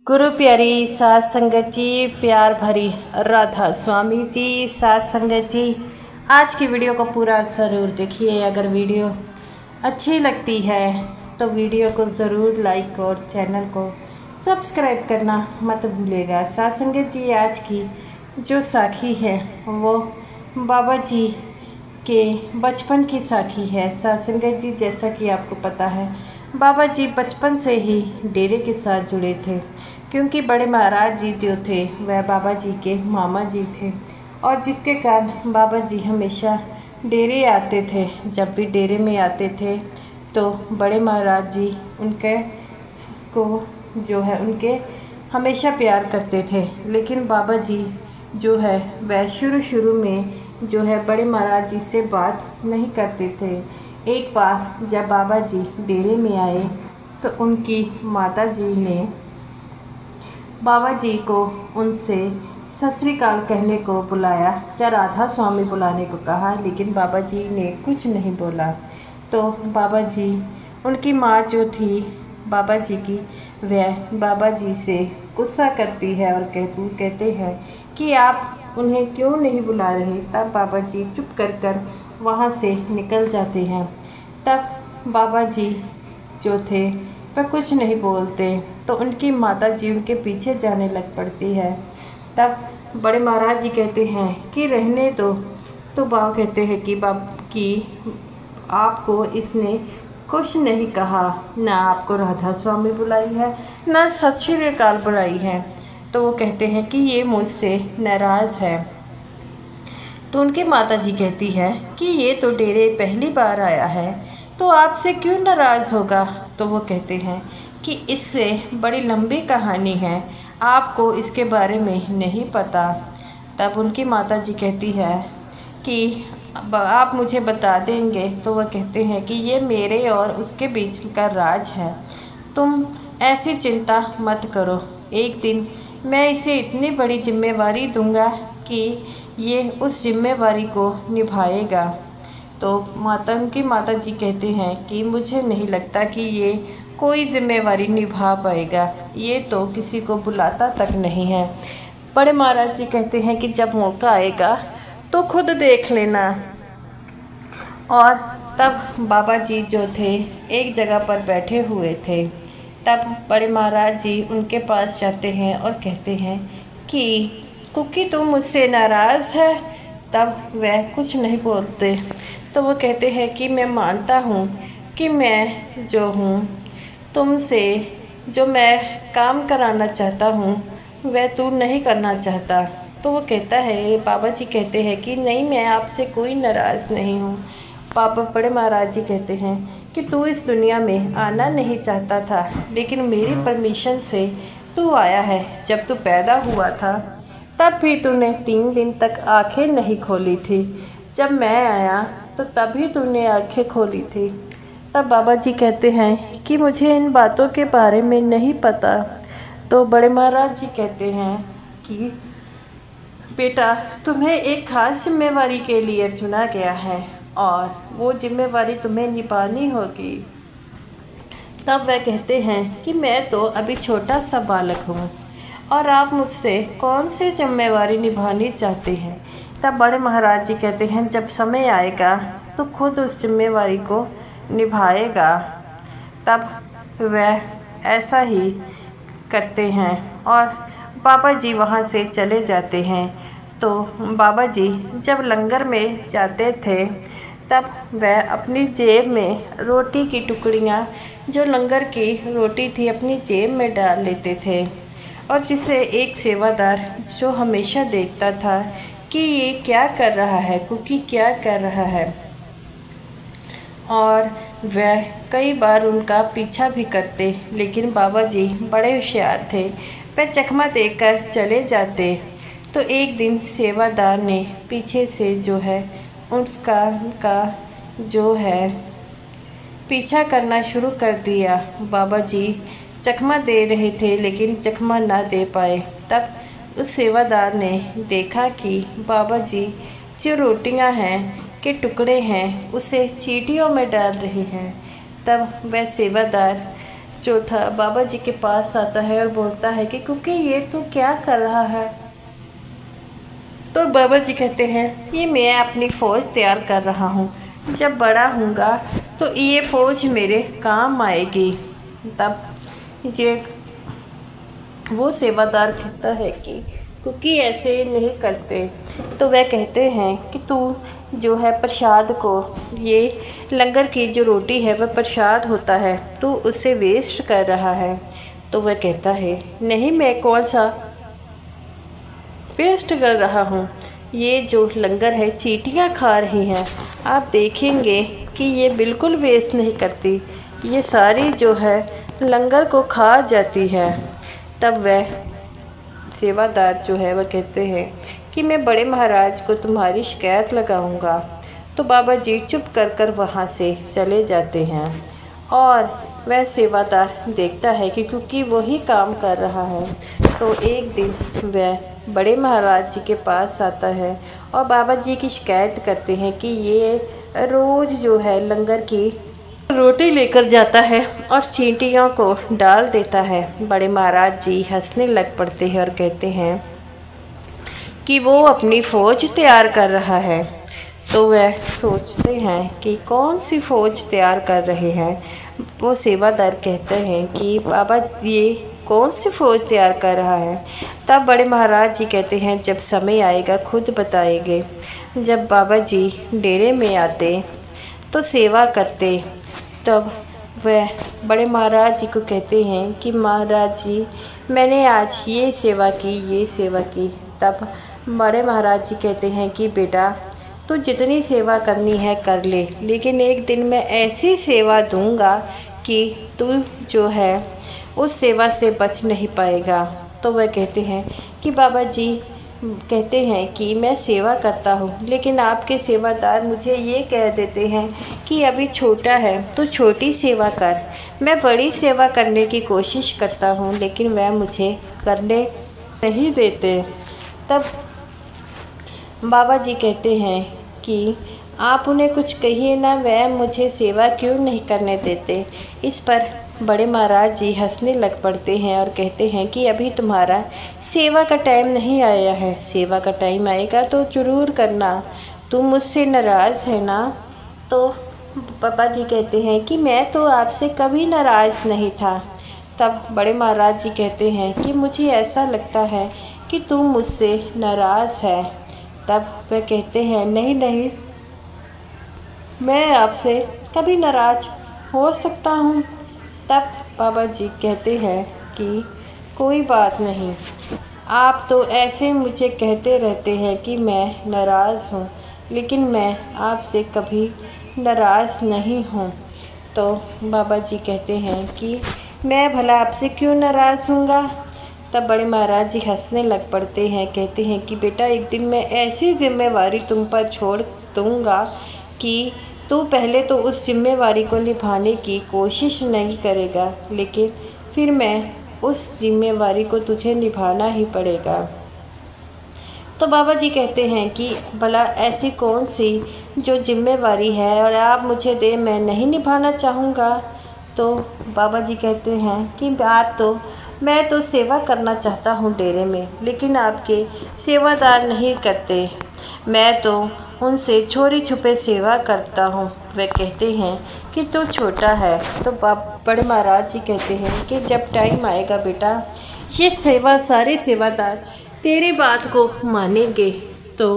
गुरु प्यारी सात संगत जी, प्यार भरी राधा स्वामी जी, सात संगत जी, आज की वीडियो को पूरा ज़रूर देखिए। अगर वीडियो अच्छी लगती है तो वीडियो को ज़रूर लाइक और चैनल को सब्सक्राइब करना मत भूलिएगा। सात संगत जी, आज की जो साखी है वो बाबा जी के बचपन की साखी है। सात संगत जी, जैसा कि आपको पता है, बाबा जी बचपन से ही डेरे के साथ जुड़े थे, क्योंकि बड़े महाराज जी जो थे वह बाबा जी के मामा जी थे, और जिसके कारण बाबा जी हमेशा डेरे आते थे। जब भी डेरे में आते थे तो बड़े महाराज जी उनके को जो है उनके हमेशा प्यार करते थे। लेकिन बाबा जी जो है वह शुरू में जो है बड़े महाराज जी से बात नहीं करते थे। एक बार जब बाबा जी डेरे में आए तो उनकी माता जी ने बाबा जी को उनसे सत श्री अकाल कहने को बुलाया या राधा स्वामी बुलाने को कहा, लेकिन बाबा जी ने कुछ नहीं बोला। तो बाबा जी, उनकी माँ जो थी बाबा जी की, वह बाबा जी से गुस्सा करती है और कहते हैं कि आप उन्हें क्यों नहीं बुला रहे। तब बाबा जी चुप कर वहाँ से निकल जाते हैं। तब बाबा जी जो थे वह कुछ नहीं बोलते, तो उनकी माता जी उनके पीछे जाने लग पड़ती है। तब बड़े महाराज जी कहते हैं कि रहने दो। तो बाबा कहते हैं कि आपको इसने कुछ नहीं कहा, ना आपको राधा स्वामी बुलाई है, ना सत श्री अकाल बुलाई है। तो वो कहते हैं कि ये मुझसे नाराज़ है। तो उनकी माता जी कहती है कि ये तो डेरे पहली बार आया है, तो आपसे क्यों नाराज़ होगा। तो वो कहते हैं कि इससे बड़ी लंबी कहानी है, आपको इसके बारे में नहीं पता। तब उनकी माता जी कहती है कि आप मुझे बता देंगे। तो वह कहते हैं कि ये मेरे और उसके बीच का राज है, तुम ऐसी चिंता मत करो। एक दिन मैं इसे इतनी बड़ी जिम्मेवारी दूंगा कि ये उस जिम्मेवारी को निभाएगा। तो उनकी माता जी कहते हैं कि मुझे नहीं लगता कि ये कोई जिम्मेवारी निभा पाएगा, ये तो किसी को बुलाता तक नहीं है। बड़े महाराज जी कहते हैं कि जब मौका आएगा तो खुद देख लेना। और तब बाबा जी जो थे एक जगह पर बैठे हुए थे। तब बड़े महाराज जी उनके पास जाते हैं और कहते हैं कि कुकी तुम मुझसे नाराज़ है। तब वह कुछ नहीं बोलते। तो वो कहते हैं कि मैं मानता हूँ कि मैं जो हूँ तुमसे जो मैं काम कराना चाहता हूँ वह तू नहीं करना चाहता। तो वो कहता है, बाबा जी कहते हैं कि नहीं, मैं आपसे कोई नाराज़ नहीं हूँ। पापा बड़े महाराज जी कहते हैं कि तू इस दुनिया में आना नहीं चाहता था, लेकिन मेरी परमिशन से तू आया है। जब तू पैदा हुआ था तब भी तूने 3 दिन तक आंखें नहीं खोली थी, जब मैं आया तो तभी तूने आंखें खोली थी। तब बाबा जी कहते हैं कि मुझे इन बातों के बारे में नहीं पता। तो बड़े महाराज जी कहते हैं कि बेटा, तुम्हें एक खास जिम्मेवारी के लिए चुना गया है और वो जिम्मेवारी तुम्हें निभानी होगी। तब वह कहते हैं कि मैं तो अभी छोटा सा बालक हूँ और आप मुझसे कौन सी जिम्मेवारी निभानी चाहते हैं। तब बड़े महाराज जी कहते हैं जब समय आएगा तो खुद उस जिम्मेवारी को निभाएगा। तब वह ऐसा ही करते हैं और बाबा जी वहाँ से चले जाते हैं। तो बाबा जी जब लंगर में जाते थे तब वह अपनी जेब में रोटी की टुकड़ियाँ, जो लंगर की रोटी थी, अपनी जेब में डाल लेते थे। और जिसे एक सेवादार जो हमेशा देखता था कि ये क्या कर रहा है, कुकी क्या कर रहा है, और वह कई बार उनका पीछा भी करते, लेकिन बाबा जी बड़े होशियार थे, वह चकमा देकर चले जाते। तो एक दिन सेवादार ने पीछे से जो है उनका जो है पीछा करना शुरू कर दिया। बाबा जी चकमा दे रहे थे लेकिन चकमा ना दे पाए। तब उस सेवादार ने देखा कि बाबा जी जो रोटियां हैं के टुकड़े हैं उसे चींटियों में डाल रहे हैं। तब वह सेवादार जो था बाबा जी के पास आता है और बोलता है कि क्योंकि ये तो क्या कर रहा है। तो बाबा जी कहते हैं ये मैं अपनी फ़ौज तैयार कर रहा हूँ, जब बड़ा होऊंगा तो ये फ़ौज मेरे काम आएगी। तब ये वो सेवादार कहता है कि क्योंकि ऐसे नहीं करते। तो वह कहते हैं कि तू जो है प्रसाद को, ये लंगर की जो रोटी है वह प्रसाद होता है, तू उसे वेस्ट कर रहा है। तो वह कहता है नहीं, मैं कौन सा वेस्ट कर रहा हूँ, ये जो लंगर है चींटियाँ खा रही हैं, आप देखेंगे कि ये बिल्कुल वेस्ट नहीं करती, ये सारी जो है लंगर को खा जाती है। तब वह सेवादार जो है वह कहते हैं कि मैं बड़े महाराज को तुम्हारी शिकायत लगाऊंगा। तो बाबा जी चुप कर वहाँ से चले जाते हैं और वह सेवादार देखता है कि क्योंकि वही काम कर रहा है। तो एक दिन वह बड़े महाराज जी के पास आता है और बाबा जी की शिकायत करते हैं कि ये रोज़ जो है लंगर की रोटी लेकर जाता है और चींटियों को डाल देता है। बड़े महाराज जी हंसने लग पड़ते हैं और कहते हैं कि वो अपनी फ़ौज तैयार कर रहा है। तो वह सोचते हैं कि कौन सी फ़ौज तैयार कर रहे हैं। वो सेवादार कहते हैं कि बाबा ये कौन सी फ़ौज तैयार कर रहा है। तब बड़े महाराज जी कहते हैं जब समय आएगा खुद बताएंगे। जब बाबा जी डेरे में आते तो सेवा करते, तब वह बड़े महाराज जी को कहते हैं कि महाराज जी मैंने आज ये सेवा की। तब बड़े महाराज जी कहते हैं कि बेटा तू जितनी सेवा करनी है कर ले, लेकिन एक दिन मैं ऐसी सेवा दूंगा कि तू जो है उस सेवा से बच नहीं पाएगा। तो वह कहते हैं कि बाबा जी कहते हैं कि मैं सेवा करता हूँ, लेकिन आपके सेवादार मुझे ये कह देते हैं कि अभी छोटा है तो छोटी सेवा कर। मैं बड़ी सेवा करने की कोशिश करता हूँ, लेकिन वह मुझे करने नहीं देते। तब बाबा जी कहते हैं कि आप उन्हें कुछ कहिए ना, वह मुझे सेवा क्यों नहीं करने देते। इस पर बड़े महाराज जी हंसने लग पड़ते हैं और कहते हैं कि अभी तुम्हारा सेवा का टाइम नहीं आया है, सेवा का टाइम आएगा तो ज़रूर करना, तुम मुझसे नाराज़ है ना। तो पापा जी कहते हैं कि मैं तो आपसे कभी नाराज़ नहीं था। तब बड़े महाराज जी कहते हैं कि मुझे ऐसा लगता है कि तुम मुझसे नाराज़ है। तब वे कहते हैं नहीं नहीं, मैं आपसे कभी नाराज़ हो सकता हूँ। तब बाबा जी कहते हैं कि कोई बात नहीं, आप तो ऐसे मुझे कहते रहते हैं कि मैं नाराज़ हूँ, लेकिन मैं आपसे कभी नाराज़ नहीं हूँ। तो बाबा जी कहते हैं कि मैं भला आपसे क्यों नाराज़ हूँगा। तब बड़े महाराज जी हंसने लग पड़ते हैं, कहते हैं कि बेटा एक दिन मैं ऐसी जिम्मेवारी तुम पर छोड़ दूँगा कि तू पहले तो उस जिम्मेवारी को निभाने की कोशिश नहीं करेगा, लेकिन फिर मैं उस जिम्मेवारी को तुझे निभाना ही पड़ेगा। तो बाबा जी कहते हैं कि भला ऐसी कौन सी जो जिम्मेवारी है और आप मुझे दे, मैं नहीं निभाना चाहूँगा। तो बाबा जी कहते हैं कि मैं तो सेवा करना चाहता हूँ डेरे में, लेकिन आपके सेवादार नहीं करते, मैं तो उनसे चोरी छुपे सेवा करता हूँ। वे कहते हैं कि तू छोटा है। तो बड़े महाराज जी कहते हैं कि जब टाइम आएगा बेटा, ये सारे सेवादार तेरी बात को मानेंगे। तो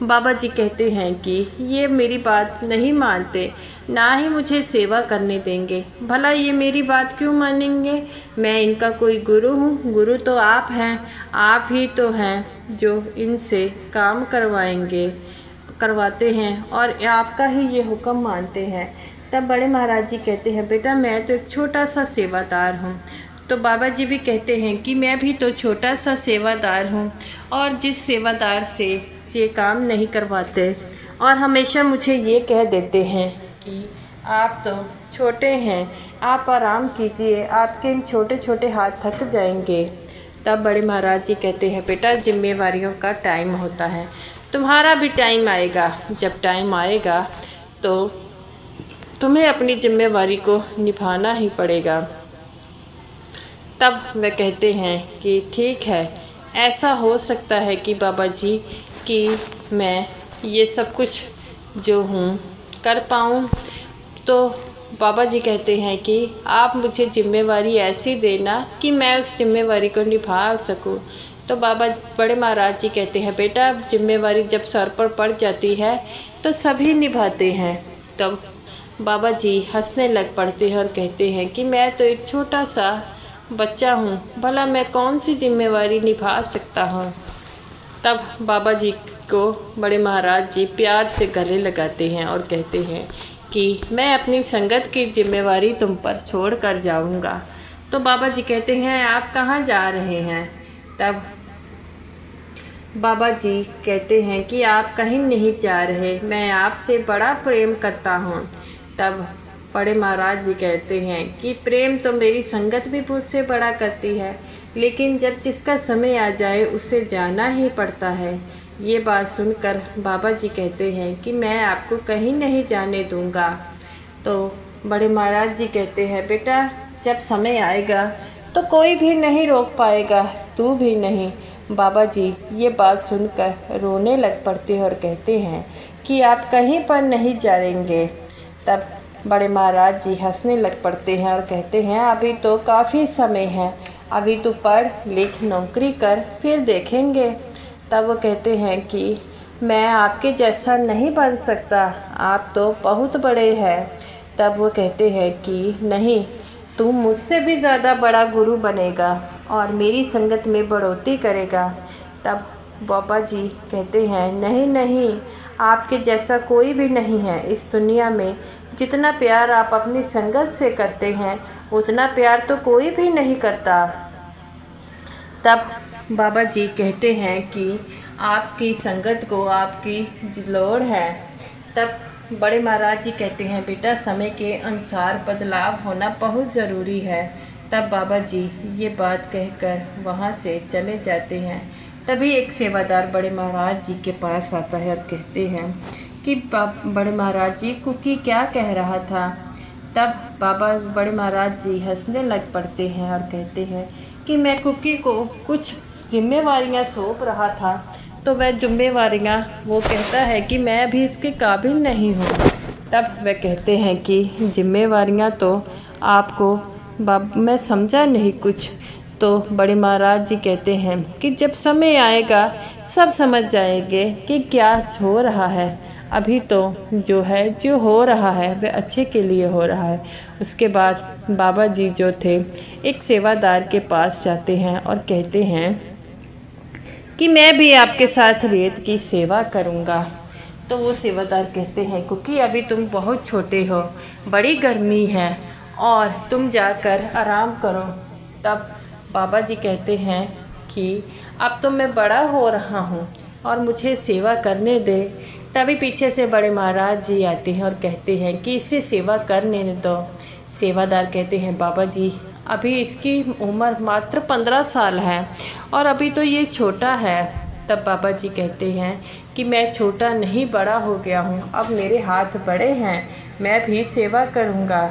बाबा जी कहते हैं कि ये मेरी बात नहीं मानते, ना ही मुझे सेवा करने देंगे, भला ये मेरी बात क्यों मानेंगे। मैं इनका कोई गुरु हूँ, गुरु तो आप हैं, आप ही तो हैं जो इनसे काम करवाते हैं और आपका ही ये हुक्म मानते हैं। तब बड़े महाराज जी कहते हैं बेटा मैं तो एक छोटा सा सेवादार हूँ। तो बाबा जी भी कहते हैं कि मैं भी तो छोटा सा सेवादार हूँ, और जिस सेवादार से ये काम नहीं करवाते और हमेशा मुझे ये कह देते हैं कि आप तो छोटे हैं, आप आराम कीजिए, आपके इन छोटे छोटे हाथ थक जाएंगे। तब बड़े महाराज जी कहते हैं बेटा जिम्मेवारियों का टाइम होता है, तुम्हारा भी टाइम आएगा, जब टाइम आएगा तो तुम्हें अपनी जिम्मेवारी को निभाना ही पड़ेगा। तब वे कहते हैं कि ठीक है, ऐसा हो सकता है कि बाबा जी कि मैं ये सब कुछ जो हूँ कर पाऊँ। तो बाबा जी कहते हैं कि आप मुझे जिम्मेवारी ऐसी देना कि मैं उस जिम्मेवारी को निभा सकूं। तो बाबा बड़े महाराज जी कहते हैं, बेटा जिम्मेवारी जब सर पर पड़ जाती है तो सभी निभाते हैं। तब बाबा जी हंसने लग पड़ते हैं और कहते हैं कि मैं तो एक छोटा सा बच्चा हूँ, भला मैं कौन सी जिम्मेवारी निभा सकता हूँ। तब बाबा जी को बड़े महाराज जी प्यार से गले लगाते हैं और कहते हैं कि मैं अपनी संगत की जिम्मेवारी तुम पर छोड़ कर जाऊँगा। तो बाबा जी कहते हैं, आप कहाँ जा रहे हैं। तब बाबा जी कहते हैं कि आप कहीं नहीं जा रहे, मैं आपसे बड़ा प्रेम करता हूँ। तब बड़े महाराज जी कहते हैं कि प्रेम तो मेरी संगत भी मुझसे बड़ा करती है, लेकिन जब जिसका समय आ जाए उसे जाना ही पड़ता है। ये बात सुनकर बाबा जी कहते हैं कि मैं आपको कहीं नहीं जाने दूंगा। तो बड़े महाराज जी कहते हैं, बेटा जब समय आएगा तो कोई भी नहीं रोक पाएगा, तू भी नहीं। बाबा जी ये बात सुनकर रोने लग पड़ते हैं और कहते हैं कि आप कहीं पर नहीं जाएंगे। तब बड़े महाराज जी हंसने लग पड़ते हैं और कहते हैं, अभी तो काफ़ी समय है, अभी तो पढ़ लिख नौकरी कर, फिर देखेंगे। तब वो कहते हैं कि मैं आपके जैसा नहीं बन सकता, आप तो बहुत बड़े हैं। तब वो कहते हैं कि नहीं, तू मुझसे भी ज़्यादा बड़ा गुरु बनेगा और मेरी संगत में बढ़ोतरी करेगा। तब बाबा जी कहते हैं, नहीं नहीं, आपके जैसा कोई भी नहीं है इस दुनिया में। जितना प्यार आप अपनी संगत से करते हैं उतना प्यार तो कोई भी नहीं करता। तब बाबा जी कहते हैं कि आपकी संगत को आपकी लोड़ है। तब बड़े महाराज जी कहते हैं, बेटा समय के अनुसार बदलाव होना बहुत ज़रूरी है। तब बाबा जी ये बात कहकर वहाँ से चले जाते हैं। तभी एक सेवादार बड़े महाराज जी के पास आता है और कहते हैं कि बड़े महाराज जी कुकी क्या कह रहा था। तब बाबा बड़े महाराज जी हंसने लग पड़ते हैं और कहते हैं कि मैं कुकी को कुछ जिम्मेवारियां सौंप रहा था, तो वह जिम्मेवारियां वो कहता है कि मैं अभी इसके काबिल नहीं हूँ। तब वह कहते हैं कि जिम्मेवारियां तो आपको मैं समझा नहीं कुछ। तो बड़े महाराज जी कहते हैं कि जब समय आएगा सब समझ जाएंगे कि क्या हो रहा है। अभी तो जो हो रहा है वह अच्छे के लिए हो रहा है। उसके बाद बाबा जी जो थे एक सेवादार के पास जाते हैं और कहते हैं कि मैं भी आपके साथ रेत की सेवा करूँगा। तो वो सेवादार कहते हैं, क्योंकि अभी तुम बहुत छोटे हो, बड़ी गर्मी है और तुम जाकर आराम करो। तब बाबा जी कहते हैं कि अब तो मैं बड़ा हो रहा हूँ और मुझे सेवा करने दे। तभी पीछे से बड़े महाराज जी आते हैं और कहते हैं कि इसे सेवा करने दो। सेवादार कहते हैं, बाबा जी अभी इसकी उम्र मात्र 15 साल है और अभी तो ये छोटा है। तब बाबा जी कहते हैं कि मैं छोटा नहीं, बड़ा हो गया हूँ, अब मेरे हाथ बड़े हैं, मैं भी सेवा करूँगा।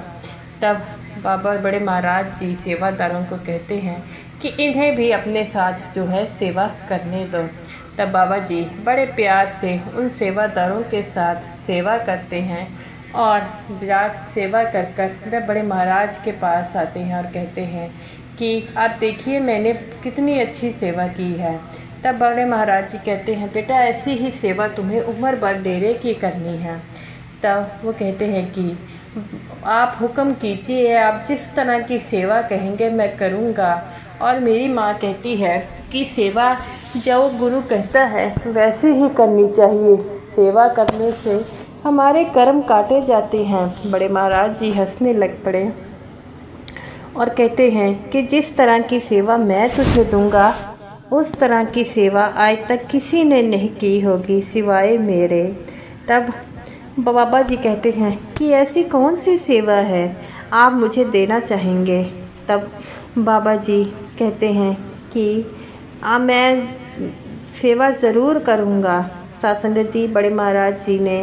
तब बाबा बड़े महाराज जी सेवादारों को कहते हैं कि इन्हें भी अपने साथ सेवा करने दो। तब बाबा जी बड़े प्यार से उन सेवादारों के साथ सेवा करते हैं और विराट सेवा कर वह बड़े महाराज के पास आते हैं और कहते हैं कि आप देखिए मैंने कितनी अच्छी सेवा की है। तब बड़े महाराज जी कहते हैं, बेटा ऐसी ही सेवा तुम्हें उम्र भर डेरे की करनी है। तब वो कहते हैं कि आप हुक्म कीजिए, आप जिस तरह की सेवा कहेंगे मैं करूँगा। और मेरी माँ कहती है कि सेवा जो गुरु कहता है वैसे ही करनी चाहिए, सेवा करने से हमारे कर्म काटे जाते हैं। बड़े महाराज जी हंसने लग पड़े और कहते हैं कि जिस तरह की सेवा मैं तुझे दूंगा उस तरह की सेवा आज तक किसी ने नहीं की होगी सिवाय मेरे। तब बाबा जी कहते हैं कि ऐसी कौन सी सेवा है आप मुझे देना चाहेंगे। तब बाबा जी कहते हैं कि मैं सेवा ज़रूर करूँगा। साथ संगत जी बड़े महाराज जी ने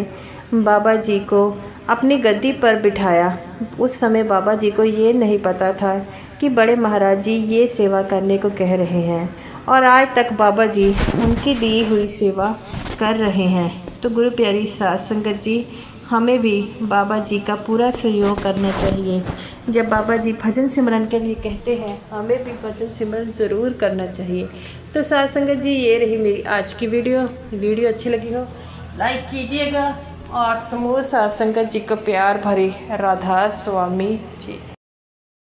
बाबा जी को अपनी गद्दी पर बिठाया। उस समय बाबा जी को ये नहीं पता था कि बड़े महाराज जी ये सेवा करने को कह रहे हैं और आज तक बाबा जी उनकी दी हुई सेवा कर रहे हैं। तो गुरु प्यारी साध संगत जी, हमें भी बाबा जी का पूरा सहयोग करना चाहिए। जब बाबा जी भजन सिमरन के लिए कहते हैं, हमें भी भजन सिमरन ज़रूर करना चाहिए। तो साध संगत जी, ये रही मेरी आज की वीडियो अच्छी लगी हो लाइक कीजिएगा और समूह साध संगत जी को प्यार भरी राधा स्वामी जी।